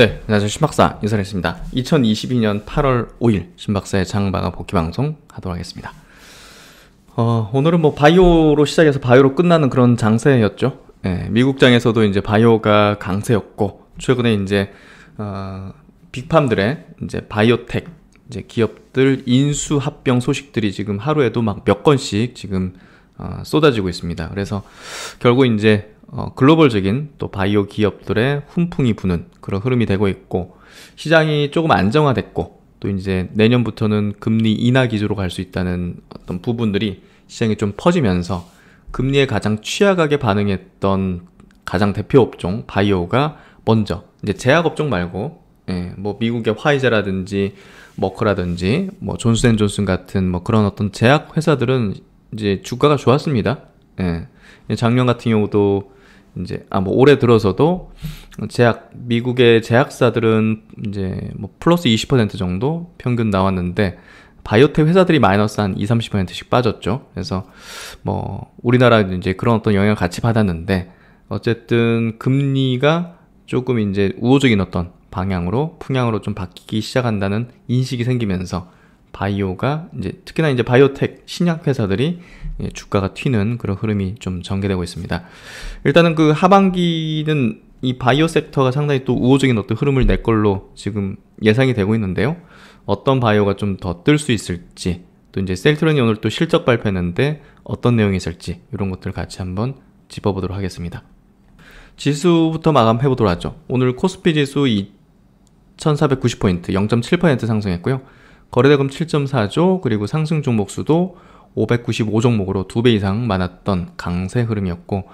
네, 안녕하세요. 신박사 인사드리겠습니다. 2022년 8월 5일 신박사의 장마감 복귀방송 하도록 하겠습니다. 오늘은 뭐 바이오로 시작해서 바이오로 끝나는 그런 장세였죠. 네, 미국장에서도 이제 바이오가 강세였고, 최근에 이제 빅팜들의 이제 바이오텍 이제 기업들 인수 합병 소식들이 지금 하루에도 막 몇 건씩 지금 쏟아지고 있습니다. 그래서 결국 이제 글로벌적인 또 바이오 기업들의 훈풍이 부는 그런 흐름이 되고 있고, 시장이 조금 안정화됐고, 또 이제 내년부터는 금리 인하 기조로 갈 수 있다는 어떤 부분들이 시장에 좀 퍼지면서 금리에 가장 취약하게 반응했던 가장 대표 업종 바이오가 먼저 이제 제약 업종 말고, 뭐 미국의 화이자라든지 머크라든지 뭐 존슨앤존슨 같은 뭐 그런 어떤 제약 회사들은 이제 주가가 좋았습니다. 작년 같은 경우도 이제 뭐 올해 들어서도 미국의 제약사들은 이제 뭐 플러스 20% 정도 평균 나왔는데, 바이오텍 회사들이 마이너스 한 20-30%씩 빠졌죠. 그래서 뭐 우리나라도 이제 그런 어떤 영향을 같이 받았는데, 어쨌든 금리가 조금 이제 우호적인 어떤 방향으로 풍향으로 좀 바뀌기 시작한다는 인식이 생기면서 바이오가 이제 특히나 이제 바이오텍 신약 회사들이 주가가 튀는 그런 흐름이 좀 전개되고 있습니다. 일단은 그 하반기는 이 바이오 섹터가 상당히 또 우호적인 어떤 흐름을 낼 걸로 지금 예상이 되고 있는데요. 어떤 바이오가 좀 더 뜰 수 있을지, 또 이제 셀트론이 오늘 또 실적 발표했는데 어떤 내용이 있을지, 이런 것들을 같이 한번 짚어보도록 하겠습니다. 지수부터 마감해 보도록 하죠. 오늘 코스피 지수 2490포인트 0.7% 상승했고요. 거래대금 7.4조, 그리고 상승 종목 수도 595종목으로 2배 이상 많았던 강세 흐름이었고,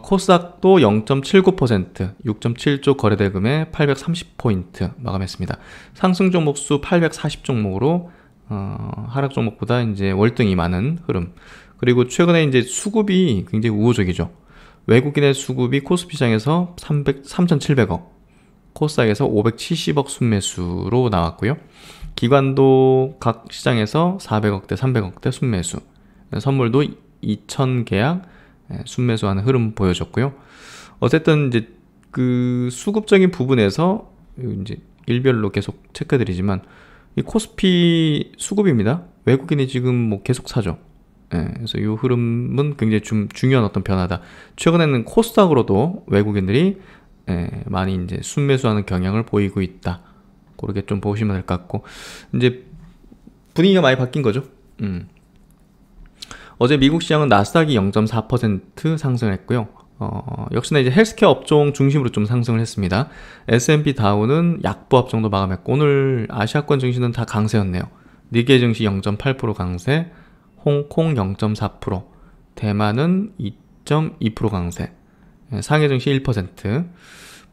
코스닥도 0.79% 6.7조 거래대금에 830포인트 마감했습니다. 상승 종목 수 840종목으로 하락 종목보다 이제 월등히 많은 흐름. 그리고 최근에 이제 수급이 굉장히 우호적이죠. 외국인의 수급이 코스피 시장에서 3,700억, 코스닥에서 570억 순매수로 나왔고요. 기관도 각 시장에서 400억대, 300억대 순매수, 선물도 2,000계약 순매수하는 흐름 보여줬고요. 어쨌든 이제 그 수급적인 부분에서 이제 일별로 계속 체크드리지만, 이 코스피 수급입니다. 외국인이 지금 뭐 계속 사죠. 그래서 이 흐름은 굉장히 좀 중요한 어떤 변화다. 최근에는 코스닥으로도 외국인들이 많이 이제 순매수하는 경향을 보이고 있다. 그렇게 좀 보시면 될 것 같고, 이제 분위기가 많이 바뀐 거죠. 어제 미국 시장은 나스닥이 0.4% 상승을 했고요. 역시나 이제 헬스케어 업종 중심으로 좀 상승을 했습니다. S&P 다우는 약보합 정도 마감했고, 오늘 아시아권 증시는 다 강세였네요. 니케이 증시 0.8% 강세, 홍콩 0.4%, 대만은 2.2% 강세, 상해 증시 1%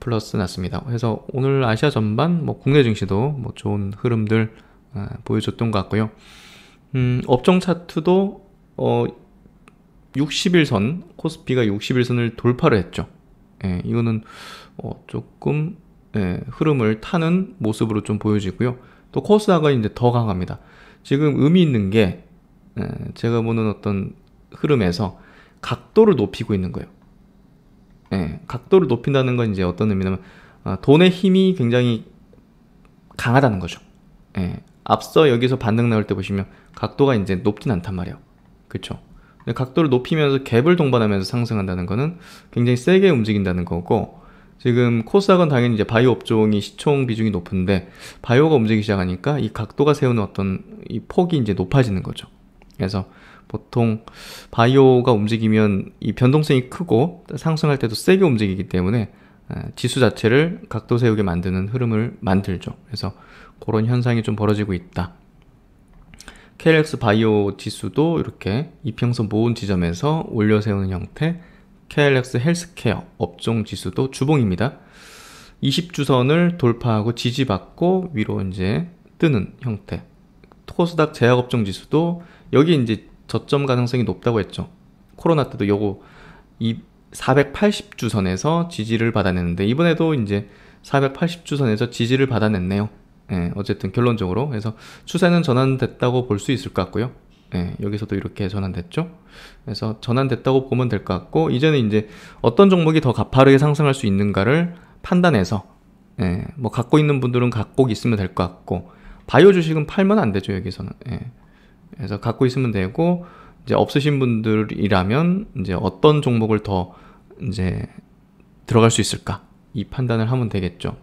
플러스 났습니다. 그래서 오늘 아시아 전반 뭐 국내 증시도 뭐 좋은 흐름들 보여줬던 것 같고요. 업종 차트도 60일선, 코스피가 60일선을 돌파를 했죠. 이거는 조금 흐름을 타는 모습으로 좀 보여지고요. 또 코스닥은 이제 더 강합니다. 지금 의미 있는 게, 제가 보는 어떤 흐름에서 각도를 높이고 있는 거예요. 각도를 높인다는 건 이제 어떤 의미냐면, 돈의 힘이 굉장히 강하다는 거죠. 앞서 여기서 반등 나올 때 보시면 각도가 이제 높진 않단 말이에요. 그쵸? 근데 각도를 높이면서 갭을 동반하면서 상승한다는 거는 굉장히 세게 움직인다는 거고, 지금 코스닥은 당연히 이제 바이오 업종이 시총 비중이 높은데, 바이오가 움직이기 시작하니까 이 각도가 세우는 어떤 이 폭이 이제 높아지는 거죠. 그래서 보통 바이오가 움직이면 이 변동성이 크고 상승할 때도 세게 움직이기 때문에 지수 자체를 각도 세우게 만드는 흐름을 만들죠. 그래서 그런 현상이 좀 벌어지고 있다. KLX 바이오 지수도 이렇게 이평선 모은 지점에서 올려 세우는 형태, KLX 헬스케어 업종 지수도 주봉입니다. 20주선을 돌파하고 지지받고 위로 이제 뜨는 형태. 코스닥 제약업종 지수도 여기 이제 저점 가능성이 높다고 했죠. 코로나 때도 요거 이 480주선에서 지지를 받아냈는데, 이번에도 이제 480주선에서 지지를 받아냈네요. 어쨌든 결론적으로 그래서 추세는 전환됐다고 볼 수 있을 것 같고요. 여기서도 이렇게 전환됐죠. 그래서 전환됐다고 보면 될 것 같고, 이제는 이제 어떤 종목이 더 가파르게 상승할 수 있는가를 판단해서 예, 뭐 갖고 있는 분들은 갖고 있으면 될 것 같고, 바이오 주식은 팔면 안 되죠, 여기서는. 예. 그래서 갖고 있으면 되고, 이제 없으신 분들이라면 이제 어떤 종목을 더 이제 들어갈 수 있을까, 이 판단을 하면 되겠죠.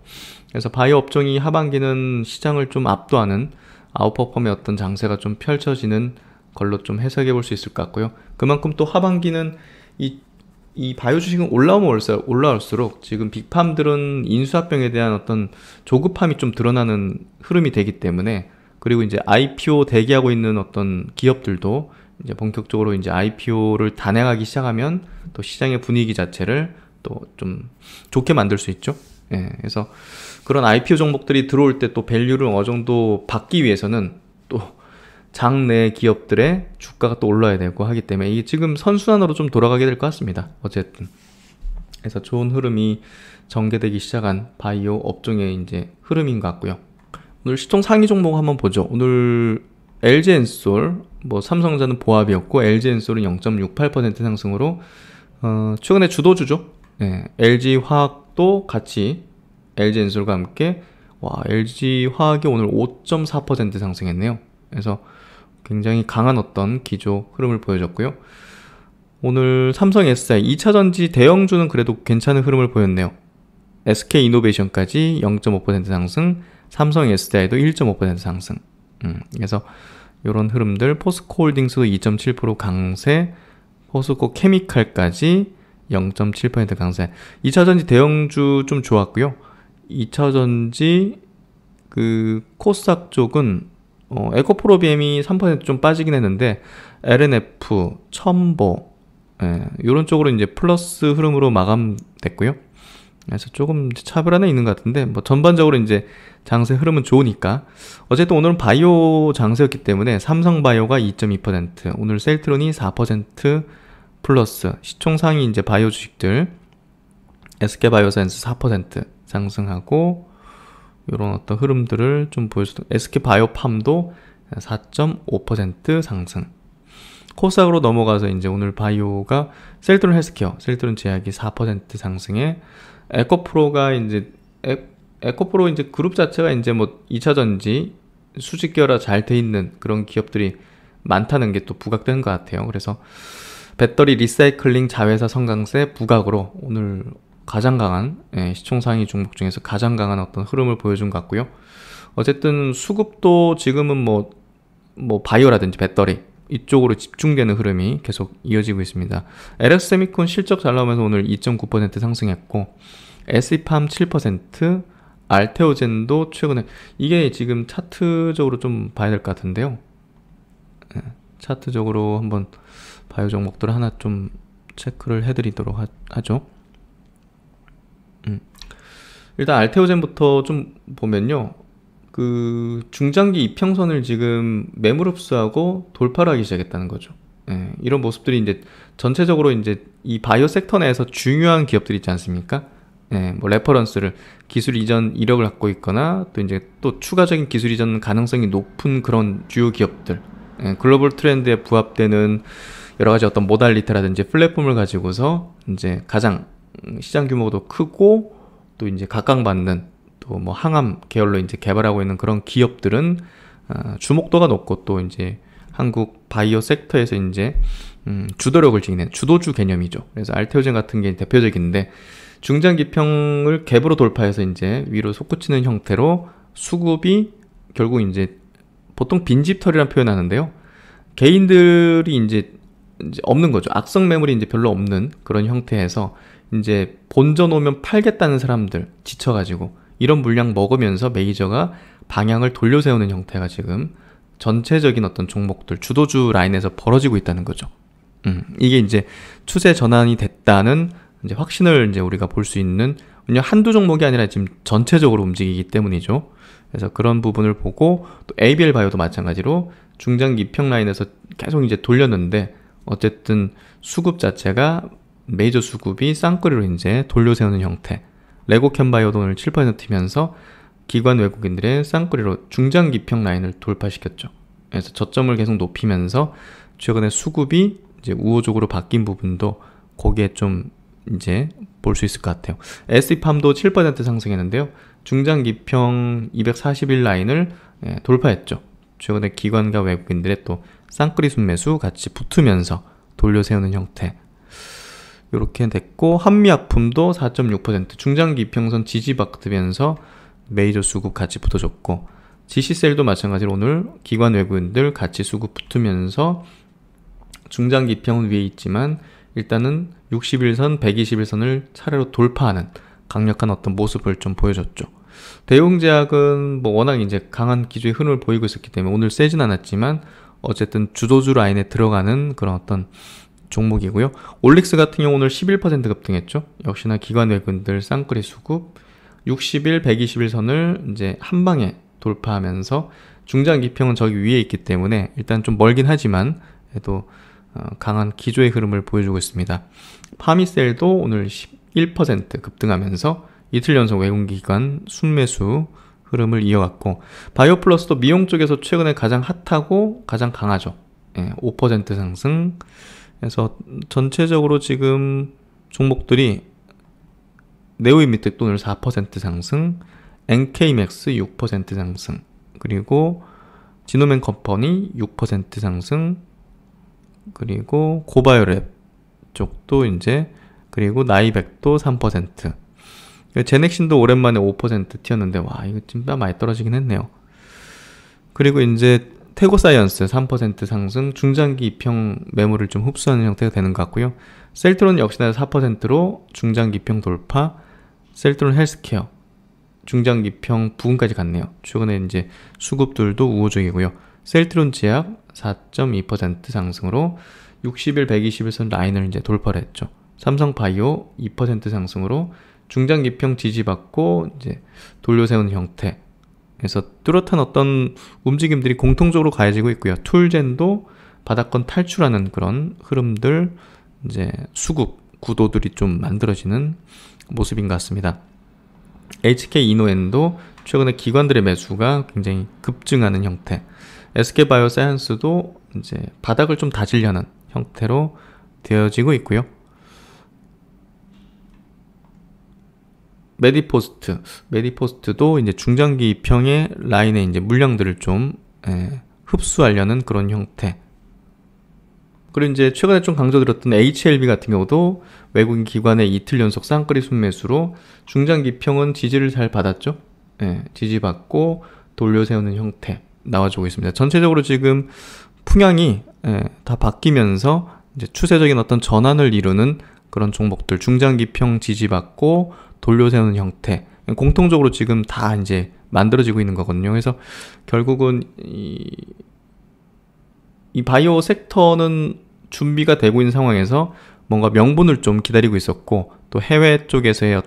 그래서 바이오 업종이 하반기는 시장을 좀 압도하는 아웃퍼폼의 어떤 장세가 좀 펼쳐지는 걸로 좀 해석해 볼 수 있을 것 같고요. 그만큼 또 하반기는 이 바이오 주식은 올라올수록 지금 빅팜들은 인수합병에 대한 어떤 조급함이 좀 드러나는 흐름이 되기 때문에, 그리고 이제 IPO 대기하고 있는 어떤 기업들도 이제 본격적으로 이제 IPO를 단행하기 시작하면 또 시장의 분위기 자체를 또 좀 좋게 만들 수 있죠. 예, 그래서 그런 IPO 종목들이 들어올 때 또 밸류를 어느 정도 받기 위해서는 또 장내 기업들의 주가가 또 올라야 되고 하기 때문에 이게 지금 선순환으로 좀 돌아가게 될 것 같습니다. 어쨌든. 그래서 좋은 흐름이 전개되기 시작한 바이오 업종의 이제 흐름인 것 같고요. 오늘 시총 상위 종목 한번 보죠. 오늘 LG엔솔, 뭐 삼성전자는 보합이었고 LG엔솔은 0.68% 상승으로 최근에 주도주죠. 네, LG화학도 같이 LG엔솔과 함께 LG화학이 오늘 5.4% 상승했네요. 그래서 굉장히 강한 어떤 기조 흐름을 보여줬고요. 오늘 삼성 SI 2차전지 대형주는 그래도 괜찮은 흐름을 보였네요. SK이노베이션까지 0.5% 상승, 삼성 SDI도 1.5% 상승. 그래서 이런 흐름들, 포스코홀딩스도 2.7% 강세, 포스코 케미칼까지 0.7% 강세. 2차전지 대형주 좀 좋았고요. 2차전지 그 코스닥 쪽은 에코프로비엠이 3% 좀 빠지긴 했는데 LNF, 첨보 이런 쪽으로 이제 플러스 흐름으로 마감됐고요. 그래서 조금 차별화는 있는 것 같은데 뭐 전반적으로 이제 장세 흐름은 좋으니까. 어쨌든 오늘은 바이오 장세였기 때문에 삼성바이오가 2.2%, 오늘 셀트론이 4% 플러스, 시총 상위 이제 바이오 주식들 SK바이오사이언스 4% 상승하고 이런 어떤 흐름들을 좀 보여주던 SK바이오팜도 4.5% 상승. 코스닥으로 넘어가서 이제 오늘 바이오가 셀트론 헬스케어, 셀트론 제약이 4% 상승에 에코프로가 이제 에코프로 이제 그룹 자체가 이제 뭐 2차전지 수직 계열화 잘 돼 있는 그런 기업들이 많다는 게 또 부각되는 것 같아요. 그래서 배터리 리사이클링 자회사 성강세 부각으로 오늘 가장 강한 시총 상위 종목 중에서 가장 강한 어떤 흐름을 보여준 것 같고요. 어쨌든 수급도 지금은 뭐 바이오라든지 배터리 이쪽으로 집중되는 흐름이 계속 이어지고 있습니다. LS세미콘 실적 잘 나오면서 오늘 2.9% 상승했고 SE팜 7%, 알테오젠도 최근에 이게 지금 차트적으로 좀 봐야 될 것 같은데요. 차트적으로 한번 바이오 종목들 하나 좀 체크를 해드리도록 하죠. 일단 알테오젠부터 좀 보면요, 그 중장기 이평선을 지금 매물 흡수하고 돌파를 하기 시작했다는 거죠. 이런 모습들이 이제 전체적으로 이제 이 바이오 섹터 내에서 중요한 기업들이 있지 않습니까? 뭐 레퍼런스를 기술 이전 이력을 갖고 있거나 또 이제 또 추가적인 기술 이전 가능성이 높은 그런 주요 기업들, 글로벌 트렌드에 부합되는 여러 가지 어떤 모달리티라든지 플랫폼을 가지고서 이제 가장 시장 규모도 크고 또 이제 각광받는 또 뭐 항암 계열로 이제 개발하고 있는 그런 기업들은 주목도가 높고 또 이제 한국 바이오 섹터에서 이제 주도력을 지니는 주도주 개념이죠. 그래서 알테오젠 같은 게 대표적인데 중장기평을 갭으로 돌파해서 이제 위로 솟구치는 형태로 수급이 결국 이제 보통 빈집털이라는 표현하는데요. 개인들이 이제 없는 거죠. 악성 매물이 이제 별로 없는 그런 형태에서 이제 본전 오면 팔겠다는 사람들 지쳐가지고 이런 물량 먹으면서 메이저가 방향을 돌려세우는 형태가 지금 전체적인 어떤 종목들 주도주 라인에서 벌어지고 있다는 거죠. 이게 이제 추세 전환이 됐다는 이제 확신을 이제 우리가 볼 수 있는, 왜냐면 한두 종목이 아니라 지금 전체적으로 움직이기 때문이죠. 그래서 그런 부분을 보고 또 ABL 바이오도 마찬가지로 중장기 입평 라인에서 계속 이제 돌렸는데 어쨌든 수급 자체가 메이저 수급이 쌍끌이로 이제 돌려세우는 형태. 레고캠 바이오도 오늘 7%면서 기관 외국인들의 쌍끌이로 중장기 입평 라인을 돌파시켰죠. 그래서 저점을 계속 높이면서 최근에 수급이 이제 우호적으로 바뀐 부분도 거기에 좀 이제 볼 수 있을 것 같아요. SE팜도 7% 상승했는데요. 중장기평 240일 라인을 돌파했죠. 최근에 기관과 외국인들의 또 쌍끌이 순매수 같이 붙으면서 돌려 세우는 형태 이렇게 됐고, 한미약품도 4.6% 중장기평선 지지받으면서 메이저 수급 같이 붙어줬고, GC셀도 마찬가지로 오늘 기관 외국인들 같이 수급 붙으면서 중장기평은 위에 있지만 일단은 60일선, 120일선을 차례로 돌파하는 강력한 어떤 모습을 좀 보여줬죠. 대웅제약은 뭐 워낙 이제 강한 기조의 흐름을 보이고 있었기 때문에 오늘 세진 않았지만 어쨌든 주도주 라인에 들어가는 그런 어떤 종목이고요. 올릭스 같은 경우 오늘 11% 급등했죠. 역시나 기관 외국인들 쌍끌이 수급 60일, 120일 선을 이제 한 방에 돌파하면서 중장기평은 저기 위에 있기 때문에 일단 좀 멀긴 하지만 그래도 강한 기조의 흐름을 보여주고 있습니다. 파미셀도 오늘 11% 급등하면서 이틀 연속 외국기관 순매수 흐름을 이어갔고, 바이오플러스도 미용 쪽에서 최근에 가장 핫하고 가장 강하죠. 5% 상승. 그래서 전체적으로 지금 종목들이 네오이미텍도 오늘 4% 상승, NK맥스 6% 상승, 그리고 지노맨 컴퍼니 6% 상승, 그리고 고바이오랩 쪽도 이제, 그리고 나이백도 3%. 제넥신도 오랜만에 5% 튀었는데 와, 이거 진짜 많이 떨어지긴 했네요. 그리고 이제 태고사이언스 3% 상승, 중장기 입형 매물을 좀 흡수하는 형태가 되는 것 같고요. 셀트론 역시나 4%로 중장기 입형 돌파, 셀트론 헬스케어 중장기 입형 부근까지 갔네요. 최근에 이제 수급들도 우호적이고요. 셀트론 제약 4.2% 상승으로 60일, 120일선 라인을 이제 돌파를 했죠. 삼성바이오 2% 상승으로 중장기평 지지받고 이제 돌려세우는 형태. 그래서 뚜렷한 어떤 움직임들이 공통적으로 가해지고 있고요. 툴젠도 바닥권 탈출하는 그런 흐름들, 이제 수급 구도들이 좀 만들어지는 모습인 것 같습니다. HK 이노엔도 최근에 기관들의 매수가 굉장히 급증하는 형태. SK바이오사이언스도 이제 바닥을 좀 다지려는 형태로 되어지고 있고요. 메디포스트도 이제 중장기 입형의 라인에 이제 물량들을 좀 흡수하려는 그런 형태. 그리고 이제 최근에 좀 강조드렸던 HLB 같은 경우도 외국인 기관의 이틀 연속 쌍끌이 순매수로 중장기 입형은 지지를 잘 받았죠. 지지받고 돌려세우는 형태 나와주고 있습니다. 전체적으로 지금 풍향이 다 바뀌면서 이제 추세적인 어떤 전환을 이루는 그런 종목들, 중장기평 지지받고 돌려세우는 형태, 공통적으로 지금 다 이제 만들어지고 있는 거거든요. 그래서 결국은 이 바이오 섹터는 준비가 되고 있는 상황에서 뭔가 명분을 좀 기다리고 있었고, 또 해외 쪽에서의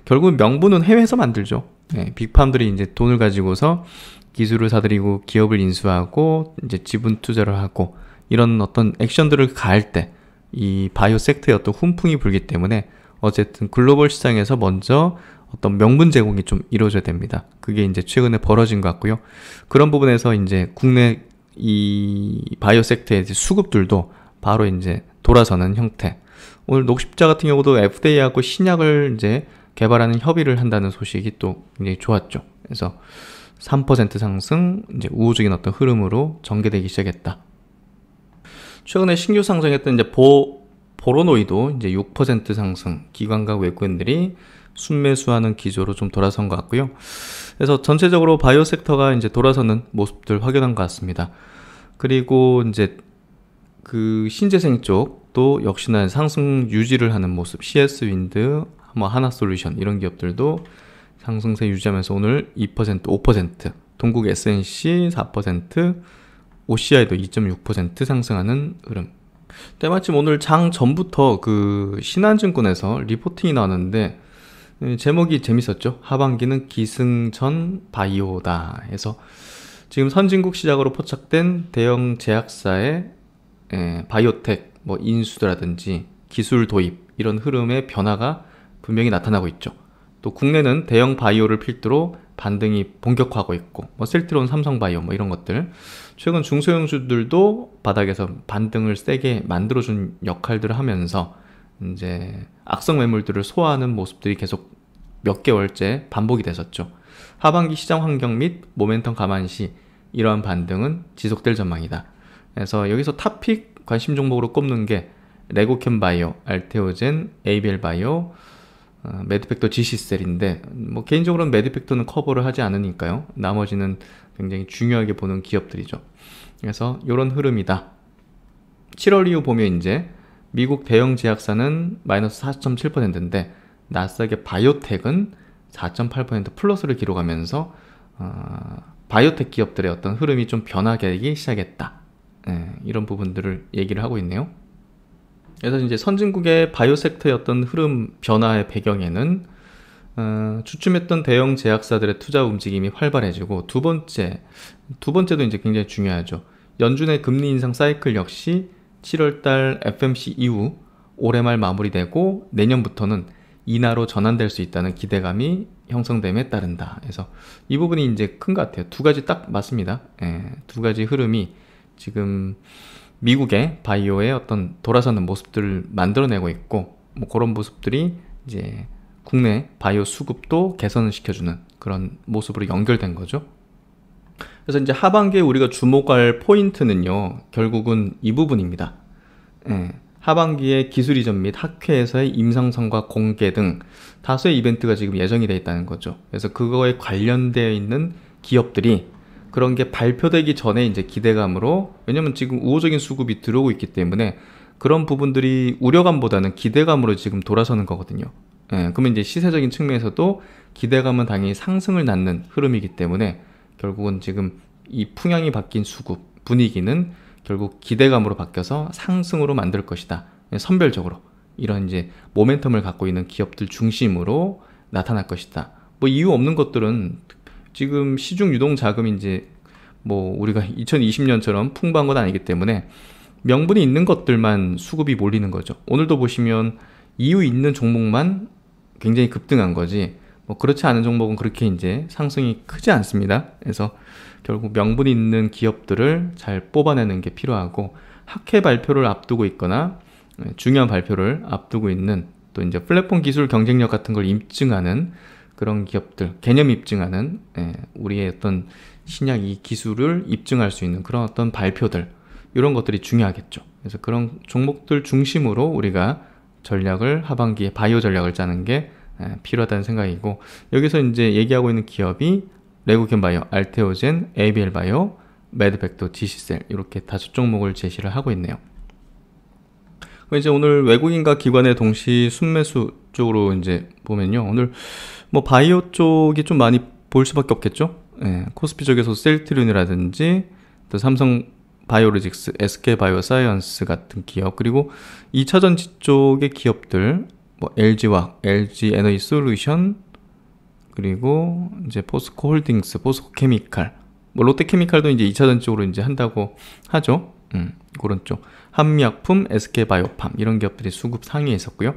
결국은 명분은 해외에서 만들죠. 빅팜들이 이제 돈을 가지고서 기술을 사들이고 기업을 인수하고 이제 지분 투자를 하고 이런 어떤 액션들을 가할 때 이 바이오 섹터에 어떤 훈풍이 불기 때문에 어쨌든 글로벌 시장에서 먼저 어떤 명분 제공이 좀 이루어져야 됩니다. 그게 이제 최근에 벌어진 것 같고요. 그런 부분에서 이제 국내 이 바이오 섹터의 수급들도 바로 이제 돌아서는 형태. 오늘 녹십자 같은 경우도 FDA하고 신약을 이제 개발하는 협의를 한다는 소식이 또 굉장히 좋았죠. 그래서 3% 상승, 이제 우호적인 어떤 흐름으로 전개되기 시작했다. 최근에 신규 상승했던 이제 보로노이도 이제 6% 상승, 기관과 외국인들이 순매수하는 기조로 좀 돌아선 것 같고요. 그래서 전체적으로 바이오 섹터가 이제 돌아서는 모습들 확인한 것 같습니다. 그리고 이제 그 신재생 쪽도 역시나 상승 유지를 하는 모습, CS 윈드, 뭐 하나솔루션 이런 기업들도 상승세 유지하면서 오늘 2%, 5%, 동국 SNC 4%, OCI도 2.6% 상승하는 흐름. 때마침 오늘 장 전부터 그 신한증권에서 리포팅이 나왔는데 제목이 재밌었죠. 하반기는 기승전 바이오다 해서 지금 선진국 시작으로 포착된 대형 제약사의 바이오텍 뭐 인수라든지 기술 도입 이런 흐름의 변화가 분명히 나타나고 있죠. 또 국내는 대형 바이오를 필두로 반등이 본격화하고 있고, 뭐 셀트론, 삼성바이오 뭐 이런 것들 최근 중소형주들도 바닥에서 반등을 세게 만들어준 역할들을 하면서 이제 악성 매물들을 소화하는 모습들이 계속 몇 개월째 반복이 됐었죠. 하반기 시장 환경 및 모멘텀 감안 시 이러한 반등은 지속될 전망이다. 그래서 여기서 탑픽 관심 종목으로 꼽는 게 레고캠 바이오, 알테오젠, ABL 바이오, 매드팩터 GC셀인데 뭐 개인적으로는 매드팩터는 커버를 하지 않으니까요. 나머지는 굉장히 중요하게 보는 기업들이죠. 그래서 이런 흐름이다. 7월 이후 보면 이제 미국 대형 제약사는 마이너스 4.7%인데 나스닥의 바이오텍은 4.8% 플러스를 기록하면서 바이오텍 기업들의 어떤 흐름이 좀 변화되기 시작했다. 이런 부분들을 얘기를 하고 있네요. 그래서 이제 선진국의 바이오 섹터의 어떤 흐름 변화의 배경에는 주춤했던 대형 제약사들의 투자 움직임이 활발해지고 두 번째도 이제 굉장히 중요하죠. 연준의 금리 인상 사이클 역시 7월달 FMC 이후 올해 말 마무리되고 내년부터는 인하로 전환될 수 있다는 기대감이 형성됨에 따른다. 그래서 이 부분이 이제 큰 것 같아요. 두 가지 딱 맞습니다. 두 가지 흐름이 지금 미국의 바이오의 어떤 돌아서는 모습들을 만들어내고 있고, 뭐 그런 모습들이 이제 국내 바이오 수급도 개선을 시켜주는 그런 모습으로 연결된 거죠. 그래서 이제 하반기에 우리가 주목할 포인트는요, 결국은 이 부분입니다. 하반기에 기술 이전 및 학회에서의 임상성과 공개 등 다수의 이벤트가 지금 예정이 되어 있다는 거죠. 그래서 그거에 관련되어 있는 기업들이 그런 게 발표되기 전에 이제 기대감으로, 왜냐면 지금 우호적인 수급이 들어오고 있기 때문에 그런 부분들이 우려감보다는 기대감으로 지금 돌아서는 거거든요. 그러면 이제 시세적인 측면에서도 기대감은 당연히 상승을 낳는 흐름이기 때문에 결국은 지금 이 풍향이 바뀐 수급 분위기는 결국 기대감으로 바뀌어서 상승으로 만들 것이다. 선별적으로 이런 이제 모멘텀을 갖고 있는 기업들 중심으로 나타날 것이다. 뭐 이유 없는 것들은 지금 시중 유동 자금이 이제 뭐 우리가 2020년처럼 풍부한 건 아니기 때문에 명분이 있는 것들만 수급이 몰리는 거죠. 오늘도 보시면 이유 있는 종목만 굉장히 급등한 거지, 뭐 그렇지 않은 종목은 그렇게 이제 상승이 크지 않습니다. 그래서 결국 명분이 있는 기업들을 잘 뽑아내는 게 필요하고, 학회 발표를 앞두고 있거나 중요한 발표를 앞두고 있는, 또 이제 플랫폼 기술 경쟁력 같은 걸 입증하는 그런 기업들, 개념 입증하는, 우리의 어떤 신약 이 기술을 입증할 수 있는 그런 어떤 발표들, 이런 것들이 중요하겠죠. 그래서 그런 종목들 중심으로 우리가 전략을, 하반기에 바이오 전략을 짜는 게 필요하다는 생각이고, 여기서 이제 얘기하고 있는 기업이 레고캠 바이오, 알테오젠, ABL 바이오, 매드팩터, GC셀 이렇게 5종목을 제시를 하고 있네요. 이제 오늘 외국인과 기관의 동시 순매수 쪽으로 이제 보면요, 오늘 뭐 바이오 쪽이 좀 많이 보일 수밖에 없겠죠. 코스피 쪽에서 셀트리온이라든지 또 삼성 바이오로직스, SK 바이오사이언스 같은 기업, 그리고 2차전지 쪽의 기업들, 뭐 LG화학, LG 에너지 솔루션, 그리고 이제 포스코 홀딩스, 포스코 케미칼, 뭐 롯데 케미칼도 이제 2차전 쪽으로 이제 한다고 하죠. 그런 쪽. 한미약품, SK 바이오팜 이런 기업들이 수급 상위에 있었고요.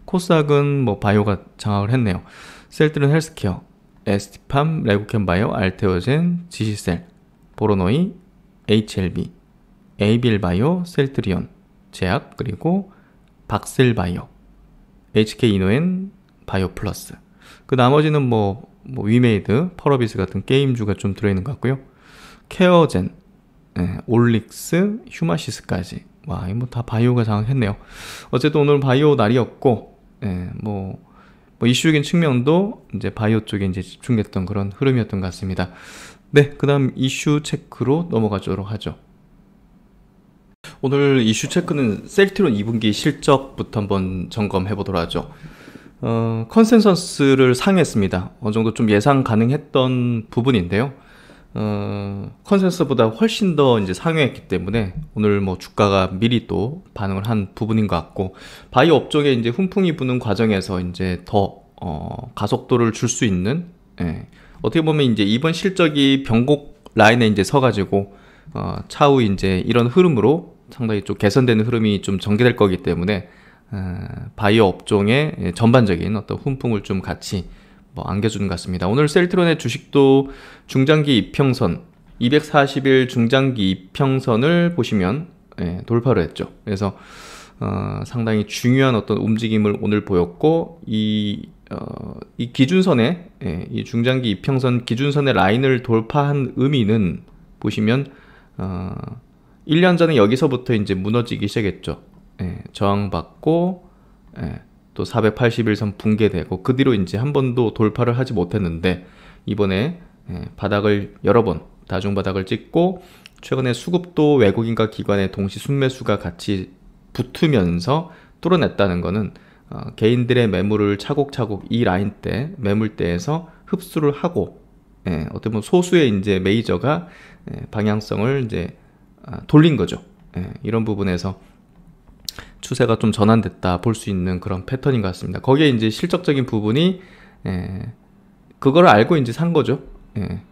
코스닥은 뭐 바이오가 장악을 했네요. 셀트리온 헬스케어, ST팜, 레고캠 바이오, 알테오젠, GC셀, 보로노이, HLB, ABL 바이오, 셀트리온, 제약, 그리고 박셀 바이오, HK 이노엔, 바이오 플러스. 그 나머지는 뭐 위메이드, 펄어비스 같은 게임주가 좀 들어있는 것 같고요. 케어젠, 올릭스, 휴마시스까지. 와, 이거 뭐 다 바이오가 장악했네요. 어쨌든 오늘 바이오 날이었고, 뭐 이슈적인 측면도 이제 바이오 쪽에 이제 집중됐던 그런 흐름이었던 것 같습니다. 네, 그 다음 이슈 체크로 넘어가도록 하죠. 오늘 이슈 체크는 셀트리온 2분기 실적부터 한번 점검해 보도록 하죠. 컨센서스를 상회했습니다. 어느 정도 좀 예상 가능했던 부분인데요. 컨센서스보다 훨씬 더 이제 상회했기 때문에 오늘 뭐 주가가 미리 또 반응을 한 부분인 것 같고, 바이오 업종에 이제 훈풍이 부는 과정에서 이제 더 가속도를 줄 수 있는, 어떻게 보면 이제 이번 실적이 변곡 라인에 이제 서가지고 차후 이제 이런 흐름으로 상당히 좀 개선되는 흐름이 좀 전개될 거기 때문에 바이오 업종의 전반적인 어떤 훈풍을 좀 같이 뭐 안겨주는 것 같습니다. 오늘 셀트리온의 주식도 중장기 이평선 240일 중장기 이평선을 보시면 돌파를 했죠. 그래서 상당히 중요한 어떤 움직임을 오늘 보였고, 이 이 기준선에 이 중장기 이평선 기준선의 라인을 돌파한 의미는 보시면 1년 전에 여기서부터 이제 무너지기 시작했죠. 저항받고 또 481선 붕괴되고 그 뒤로 이제 한 번도 돌파를 하지 못했는데 이번에 바닥을 여러 번 다중 바닥을 찍고 최근에 수급도 외국인과 기관의 동시 순매수가 같이 붙으면서 뚫어냈다는 것은 개인들의 매물을 차곡차곡 이 라인대 매물대에서 흡수를 하고 어떻게 보면 소수의 이제 메이저가 방향성을 이제 돌린 거죠. 이런 부분에서 추세가 좀 전환됐다 볼 수 있는 그런 패턴인 것 같습니다. 거기에 이제 실적적인 부분이 그걸 알고 이제 산 거죠.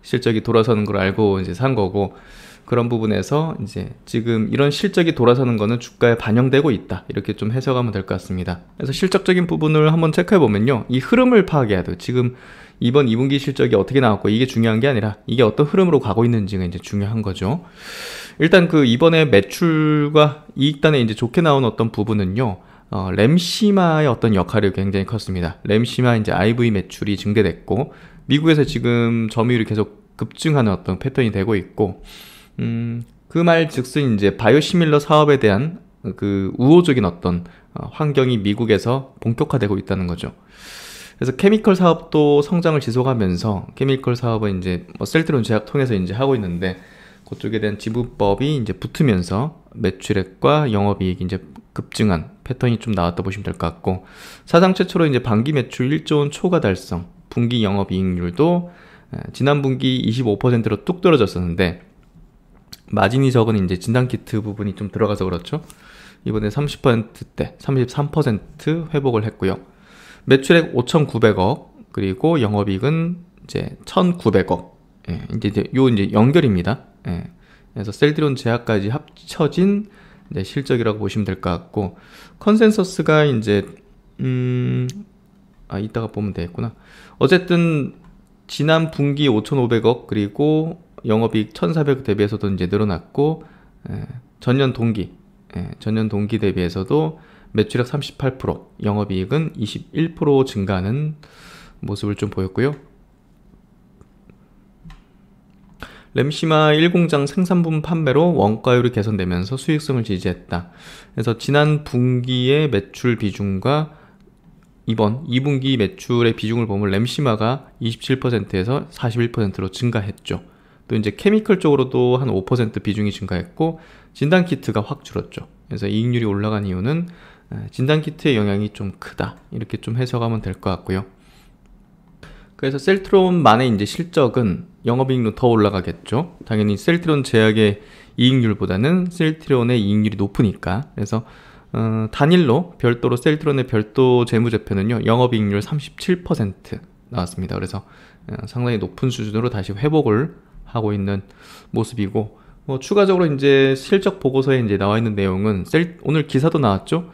실적이 돌아서는 걸 알고 이제 산 거고, 그런 부분에서 이제 지금 이런 실적이 돌아서는 거는 주가에 반영되고 있다, 이렇게 좀 해석하면 될 것 같습니다. 그래서 실적적인 부분을 한번 체크해 보면요, 이 흐름을 파악해야 돼요. 지금 이번 2분기 실적이 어떻게 나왔고 이게 중요한 게 아니라 이게 어떤 흐름으로 가고 있는지가 이제 중요한 거죠. 일단 그 이번에 매출과 이익단에 이제 좋게 나온 어떤 부분은요, 램시마의 어떤 역할이 굉장히 컸습니다. 램시마 이제 IV 매출이 증대됐고, 미국에서 지금 점유율이 계속 급증하는 어떤 패턴이 되고 있고, 그 말 즉슨 이제 바이오시밀러 사업에 대한 그 우호적인 어떤 환경이 미국에서 본격화되고 있다는 거죠. 그래서 케미컬 사업도 성장을 지속하면서, 케미컬 사업은 이제 셀트론 제약 통해서 이제 하고 있는데, 그쪽에 대한 지분법이 이제 붙으면서 매출액과 영업이익이 이제 급증한 패턴이 좀 나왔다 보시면 될 것 같고, 사상 최초로 이제 반기 매출 1조 원 초과 달성, 분기 영업이익률도 지난 분기 25%로 뚝 떨어졌었는데, 마진이 적은 이제 진단키트 부분이 좀 들어가서 그렇죠. 이번에 30%대, 33% 회복을 했고요. 매출액 5,900억, 그리고 영업이익은 이제 1,900억. 이제 연결입니다. 그래서 셀트리온 제약까지 합쳐진 이제 실적이라고 보시면 될 것 같고, 컨센서스가 이제 이따가 보면 되겠구나. 어쨌든 지난 분기 5,500억, 그리고 영업이익 1,400억 대비해서도 이제 늘어났고, 전년 동기 대비해서도 매출액 38%, 영업이익은 21% 증가하는 모습을 좀 보였고요. 램시마 1공장 생산분 판매로 원가율이 개선되면서 수익성을 지지했다. 그래서 지난 분기의 매출 비중과 이번 2분기 매출의 비중을 보면 램시마가 27%에서 41%로 증가했죠. 또 이제 케미컬 쪽으로도 한 5% 비중이 증가했고, 진단키트가 확 줄었죠. 그래서 이익률이 올라간 이유는 진단키트의 영향이 좀 크다, 이렇게 좀 해석하면 될 것 같고요. 그래서 셀트론만의 이제 실적은 영업이익률 더 올라가겠죠. 당연히 셀트론 제약의 이익률보다는 셀트론의 이익률이 높으니까. 그래서 단일로 별도로 셀트론의 별도 재무제표는요, 영업이익률 37% 나왔습니다. 그래서 상당히 높은 수준으로 다시 회복을 하고 있는 모습이고, 추가적으로 이제 실적 보고서에 이제 나와 있는 내용은 오늘 기사도 나왔죠.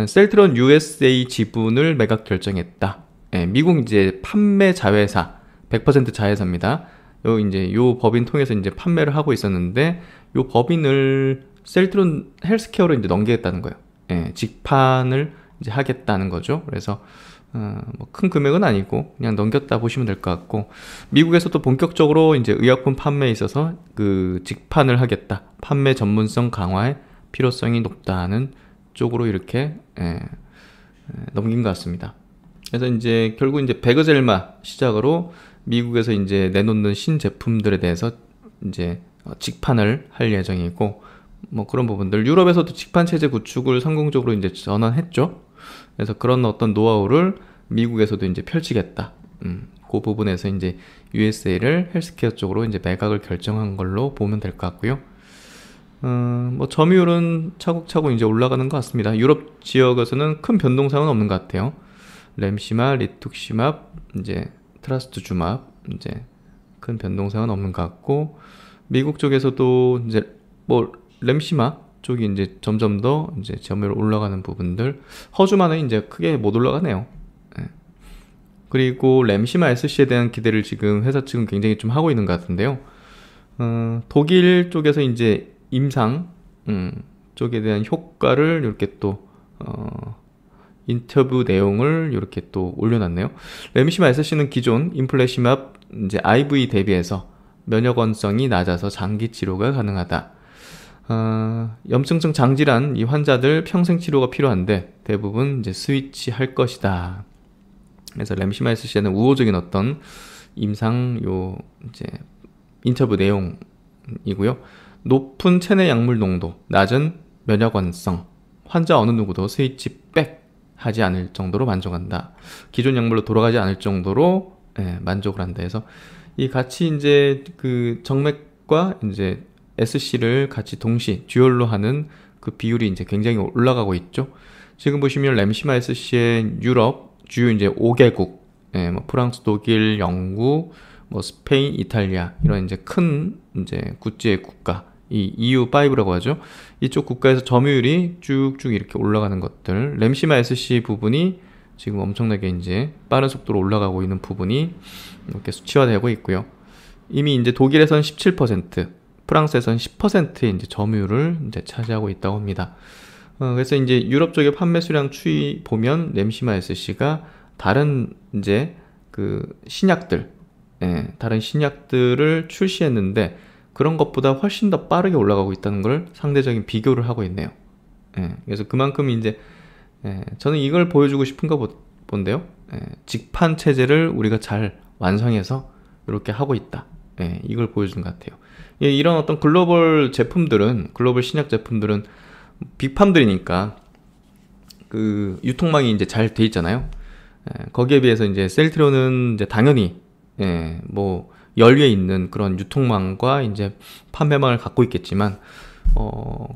셀트론 USA 지분을 매각 결정했다. 미국 이제 판매 자회사 100% 자회사입니다. 요 법인 통해서 이제 판매를 하고 있었는데, 요 법인을 셀트론 헬스케어로 이제 넘기겠다는 거예요. 직판을 이제 하겠다는 거죠. 그래서 뭐 큰 금액은 아니고 그냥 넘겼다 보시면 될 것 같고, 미국에서도 본격적으로 이제 의약품 판매에 있어서 그 직판을 하겠다, 판매 전문성 강화의 필요성이 높다는 쪽으로 이렇게 넘긴 것 같습니다. 그래서 이제 결국 이제 베그젤마 시작으로 미국에서 이제 내놓는 신제품들에 대해서 이제 직판을 할 예정이고, 뭐 그런 부분들, 유럽에서도 직판 체제 구축을 성공적으로 이제 전환했죠. 그래서 그런 어떤 노하우를 미국에서도 이제 펼치겠다. 그 부분에서 이제 USA를 헬스케어 쪽으로 이제 매각을 결정한 걸로 보면 될 것 같고요. 뭐 점유율은 차곡차곡 이제 올라가는 것 같습니다. 유럽 지역에서는 큰 변동사항은 없는 것 같아요. 램시마, 리툭시맙, 이제 트라스트주맙, 이제 큰 변동사항은 없는 것 같고, 미국 쪽에서도 이제 뭐 램시마 쪽이 이제 점점 더 이제 점유율 올라가는 부분들, 허주마는 이제 크게 못 올라가네요. 그리고 램시마 SC에 대한 기대를 지금 회사 측은 굉장히 좀 하고 있는 것 같은데요. 독일 쪽에서 이제 임상 쪽에 대한 효과를 이렇게 또 인터뷰 내용을 이렇게 또 올려놨네요. 레미시마 SC는 기존 인플레시맙 이제 IV 대비해서 면역원성이 낮아서 장기 치료가 가능하다. 염증성 장질환 이 환자들 평생 치료가 필요한데 대부분 이제 스위치할 것이다. 그래서 레미시마 SC는 우호적인 어떤 임상 이제 인터뷰 내용이고요. 높은 체내 약물 농도, 낮은 면역원성, 환자 어느 누구도 스위치 백 하지 않을 정도로 만족한다. 기존 약물로 돌아가지 않을 정도로 만족을 한다 해서 이 같이 이제 그 정맥과 이제 SC를 같이 동시 듀얼로 하는 그 비율이 이제 굉장히 올라가고 있죠. 지금 보시면 레미시마 SC의 유럽 주요 이제 5개국, 뭐 프랑스, 독일, 영국, 뭐 스페인, 이탈리아 이런 이제 큰 이제 구찌의 국가, 이 EU5라고 하죠. 이쪽 국가에서 점유율이 쭉쭉 이렇게 올라가는 것들, 레미시마 SC 부분이 지금 엄청나게 이제 빠른 속도로 올라가고 있는 부분이 이렇게 수치화되고 있고요. 이미 이제 독일에서는 17%, 프랑스에서는 10%의 이제 점유율을 이제 차지하고 있다고 합니다. 그래서 이제 유럽 쪽의 판매 수량 추이 보면 레미시마 SC가 다른 이제 그 신약들, 다른 신약들을 출시했는데 그런 것보다 훨씬 더 빠르게 올라가고 있다는 걸 상대적인 비교를 하고 있네요. 그래서 그만큼 이제 저는 이걸 보여주고 싶은가 본데요. 직판 체제를 우리가 잘 완성해서 이렇게 하고 있다. 이걸 보여주는 것 같아요. 이런 어떤 글로벌 제품들은, 글로벌 신약 제품들은 빅팜들이니까 그 유통망이 이제 잘 돼 있잖아요. 거기에 비해서 이제 셀트리온은 이제 당연히 뭐 열려 있는 그런 유통망과 이제 판매망을 갖고 있겠지만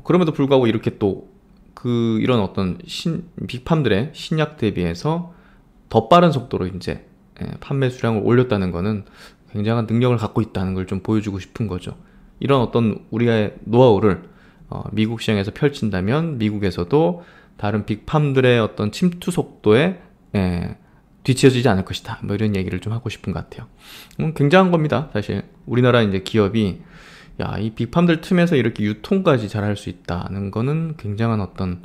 그럼에도 불구하고 이렇게 또 그 이런 어떤 빅팜들의 신약 대비해서 더 빠른 속도로 이제 판매 수량을 올렸다는 거는 굉장한 능력을 갖고 있다는 걸 좀 보여주고 싶은 거죠. 이런 어떤 우리의 노하우를 미국 시장에서 펼친다면 미국에서도 다른 빅팜들의 어떤 침투 속도에 뒤처지지 않을 것이다. 뭐 이런 얘기를 좀 하고 싶은 것 같아요. 굉장한 겁니다. 사실 우리나라 이제 기업이 이 빅팜들 틈에서 이렇게 유통까지 잘할 수 있다는 거는 굉장한 어떤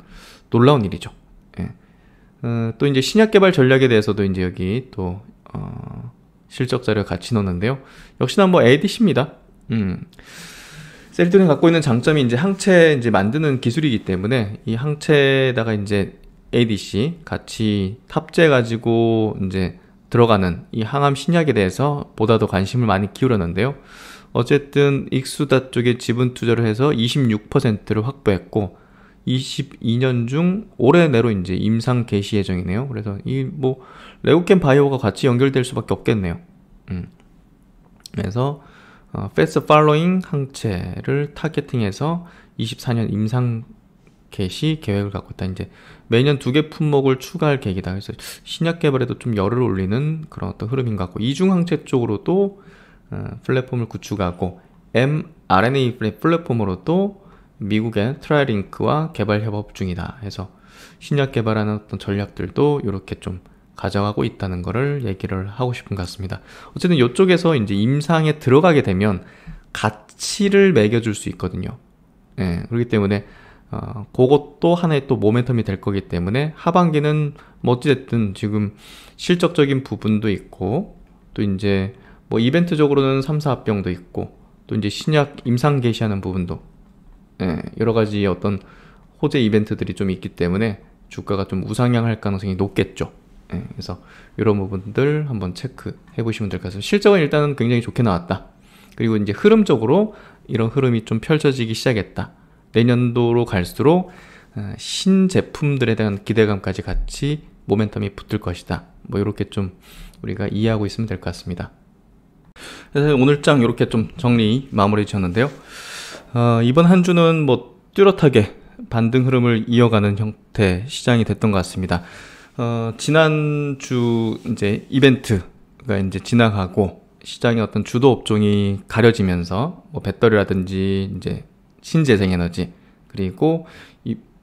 놀라운 일이죠. 또 이제 신약 개발 전략에 대해서도 이제 여기 또 실적 자료 같이 넣었는데요. 역시나 뭐 ADC입니다. 셀트리온이 갖고 있는 장점이 이제 항체 이제 만드는 기술이기 때문에 이 항체에다가 이제 ADC 같이 탑재해가지고 이제 들어가는 이 항암 신약에 대해서 보다 더 관심을 많이 기울였는데요. 어쨌든 익수다 쪽에 지분 투자를 해서 26%를 확보했고 22년 중 올해 내로 이제 임상 개시 예정이네요. 그래서 이 뭐 레고캠 바이오가 같이 연결될 수밖에 없겠네요. 그래서 패스트 팔로잉 항체를 타겟팅해서 24년 임상 개시 계획을 갖고 있다. 이제 매년 2개 품목을 추가할 계획이다. 그래서 신약 개발에도 좀 열을 올리는 그런 어떤 흐름인 것 같고 이중 항체 쪽으로도 플랫폼을 구축하고 mRNA 플랫폼으로도 미국의 트라이링크와 개발 협업 중이다. 해서 신약 개발하는 어떤 전략들도 이렇게 좀 가져가고 있다는 거를 얘기를 하고 싶은 것 같습니다. 어쨌든 이쪽에서 이제 임상에 들어가게 되면 가치를 매겨줄 수 있거든요. 그렇기 때문에 그것도 하나의 또 모멘텀이 될 거기 때문에 하반기는 뭐 어찌됐든 지금 실적적인 부분도 있고 또 이제 뭐 이벤트적으로는 3사 합병도 있고 또 이제 신약 임상 개시하는 부분도 여러 가지 어떤 호재 이벤트들이 좀 있기 때문에 주가가 좀 우상향할 가능성이 높겠죠. 그래서 이런 부분들 한번 체크해 보시면 될 것 같습니다. 실적은 일단은 굉장히 좋게 나왔다. 그리고 이제 흐름적으로 이런 흐름이 좀 펼쳐지기 시작했다. 내년도로 갈수록 신제품들에 대한 기대감까지 같이 모멘텀이 붙을 것이다. 뭐 이렇게 좀 우리가 이해하고 있으면 될 것 같습니다. 그래서 오늘 장 이렇게 좀 정리 마무리 지었는데요. 이번 한 주는 뭐 뚜렷하게 반등 흐름을 이어가는 형태 시장이 됐던 것 같습니다. 지난주 이제 이벤트가 이제 지나가고 시장의 어떤 주도 업종이 가려지면서 뭐 배터리라든지 이제 신재생에너지 그리고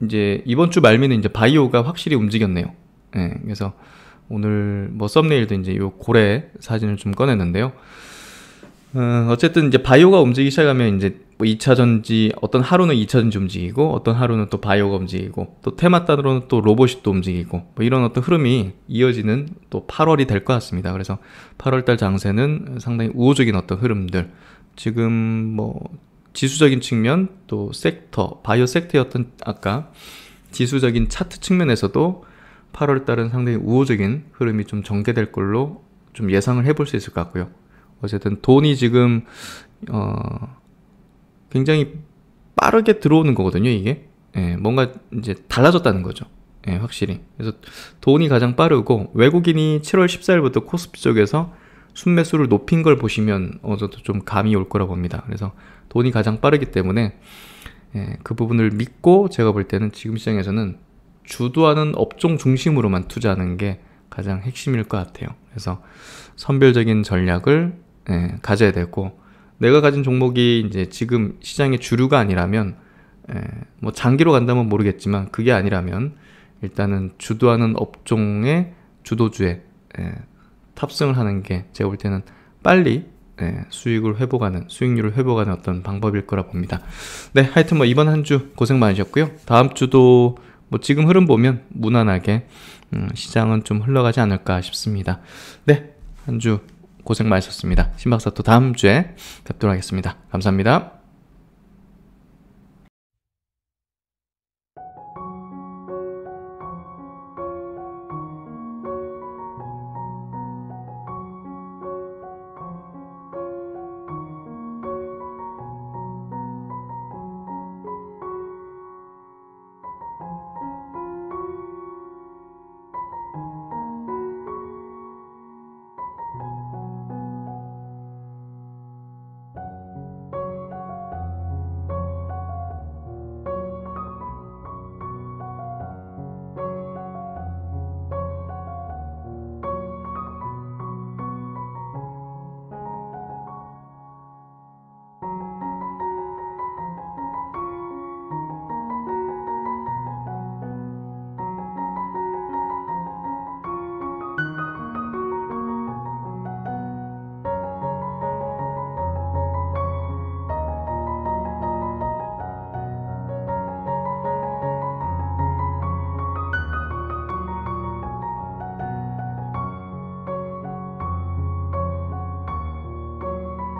이제 이번 주 말미는 이제 바이오가 확실히 움직였네요. 그래서 오늘 뭐 썸네일도 이제 요 고래 사진을 좀 꺼냈는데요. 어쨌든 이제 바이오가 움직이기 시작하면 이제 뭐 2차전지, 어떤 하루는 2차전지 움직이고 어떤 하루는 또 바이오가 움직이고 또 테마 따로는 또 로봇이 또 움직이고 뭐 이런 어떤 흐름이 이어지는 또 8월이 될 것 같습니다. 그래서 8월달 장세는 상당히 우호적인 어떤 흐름들, 지금 뭐 지수적인 측면 또 섹터, 바이오 섹터의 어떤 아까 지수적인 차트 측면에서도 8월달은 상당히 우호적인 흐름이 좀 전개될 걸로 좀 예상을 해볼 수 있을 것 같고요. 어쨌든 돈이 지금 굉장히 빠르게 들어오는 거거든요, 이게. 예, 뭔가 이제 달라졌다는 거죠. 예, 확실히. 그래서 돈이 가장 빠르고, 외국인이 7월 14일부터 코스피 쪽에서 순매수를 높인 걸 보시면 어느 정도 좀 감이 올 거라고 봅니다. 그래서 돈이 가장 빠르기 때문에 그 부분을 믿고 제가 볼 때는 지금 시장에서는 주도하는 업종 중심으로만 투자하는 게 가장 핵심일 것 같아요. 그래서 선별적인 전략을 가져야 되고, 내가 가진 종목이 이제 지금 시장의 주류가 아니라면, 뭐 장기로 간다면 모르겠지만 그게 아니라면 일단은 주도하는 업종의 주도주에 탑승을 하는 게 제가 볼 때는 빨리 수익을 회복하는, 수익률을 회복하는 어떤 방법일 거라 봅니다. 네, 하여튼 뭐 이번 한 주 고생 많으셨고요. 다음 주도 뭐 지금 흐름 보면 무난하게 시장은 좀 흘러가지 않을까 싶습니다. 네, 한 주 고생 많으셨습니다. 신박사 또 다음 주에 뵙도록 하겠습니다. 감사합니다.